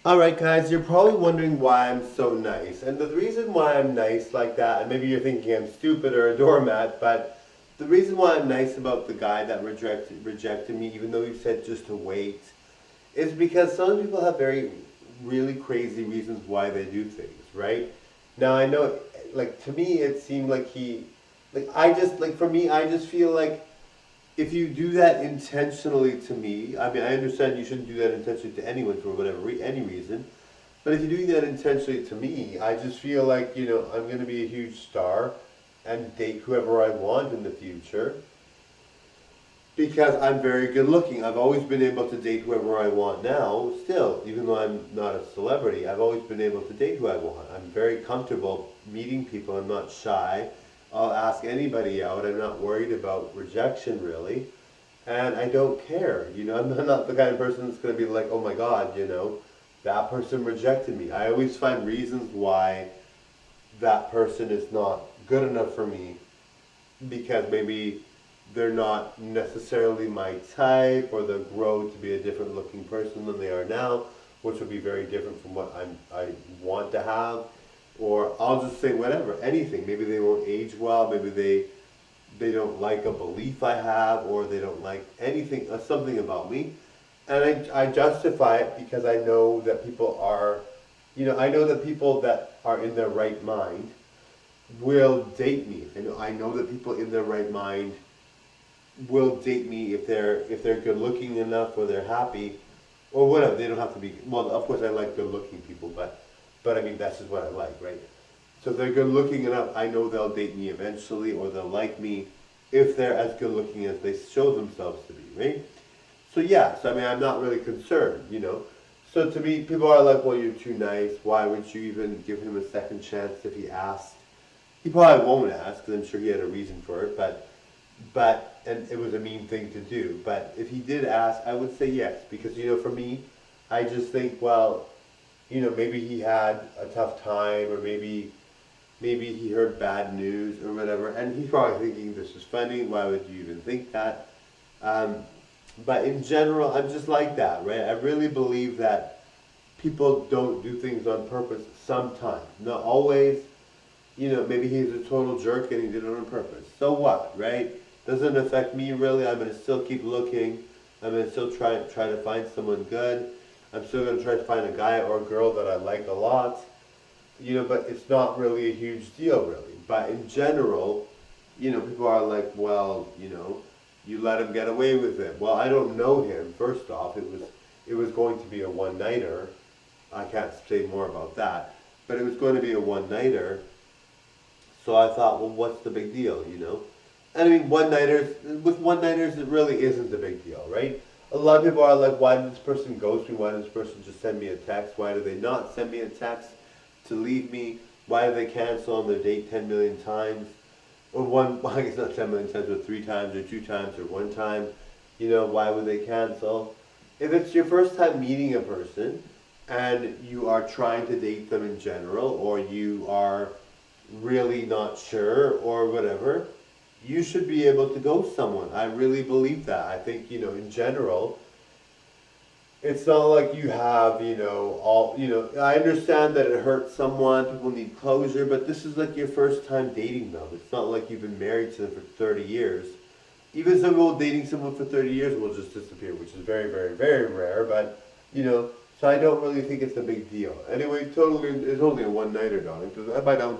Alright guys, you're probably wondering why I'm so nice. And the reason why I'm nice like that, and maybe you're thinking I'm stupid or a doormat, but the reason why I'm nice about the guy that rejected me, even though he said just to wait, is because some people have really crazy reasons why they do things, right? Now I know, like to me it seemed like for me, I just feel like if you do that intentionally to me, I mean, I understand you shouldn't do that intentionally to anyone for any reason, but if you're doing that intentionally to me, I just feel like, I'm going to be a huge star and date whoever I want in the future because I'm very good looking. I've always been able to date whoever I want now, still, even though I'm not a celebrity, I've always been able to date who I want. I'm very comfortable meeting people, I'm not shy. I'll ask anybody out. I'm not worried about rejection really. And I don't care. I'm not the kind of person that's going to be like, oh my God, that person rejected me. I always find reasons why that person is not good enough for me because maybe they're not necessarily my type or they'll grow to be a different looking person than they are now, which would be very different from what I want to have. Or I'll just say whatever, anything. Maybe they won't age well, maybe they don't like a belief I have, or they don't like anything, something about me. And I justify it because I know that I know that people that are in their right mind will date me. I know that people in their right mind will date me if they're good looking enough or they're happy or whatever. They don't have to be, well, of course I like good looking people, but I mean, that's just what I like, right? So if they're good looking enough, I know they'll date me eventually or they'll like me if they're as good looking as they show themselves to be, right? So yeah, so I mean, I'm not really concerned. So to me, people are like, well, you're too nice. Why would you even give him a second chance if he asked? He probably won't ask because I'm sure he had a reason for it, and it was a mean thing to do. But if he did ask, I would say yes because, for me, I just think, well, maybe he had a tough time or maybe he heard bad news or whatever, and he's probably thinking this is funny, why would you even think that? But in general, I'm just like that, right? I really believe that people don't do things on purpose sometimes. Not always, maybe he's a total jerk and he did it on purpose. So what, right? Doesn't affect me really. I'm going to still keep looking. I'm going to still try to find someone good. I'm still going to try to find a guy or a girl that I like a lot. But it's not really a huge deal really. But in general, people are like, well, you let him get away with it. Well, I don't know him. First off, it was going to be a one-nighter. I can't say more about that. But it was going to be a one-nighter. So I thought, well, what's the big deal? And I mean, with one-nighters, it really isn't a big deal, right? A lot of people are like, why did this person ghost me? Why did this person just send me a text? Why did they not send me a text to leave me? Why did they cancel on their date 10 million times? Or well, I guess not 10 million times, but 3 times or 2 times or 1 time. Why would they cancel? If it's your first time meeting a person and you are trying to date them in general or you are really not sure or whatever, you should be able to ghost someone. I really believe that. I think, in general, it's not like you have, I understand that it hurts someone, people need closure, but this is like your first time dating them. It's not like you've been married to them for 30 years. Even some people dating someone for 30 years will just disappear, which is very, very, very rare, but, so I don't really think it's a big deal. Anyway, it's only a one-nighter, darling. Bye now.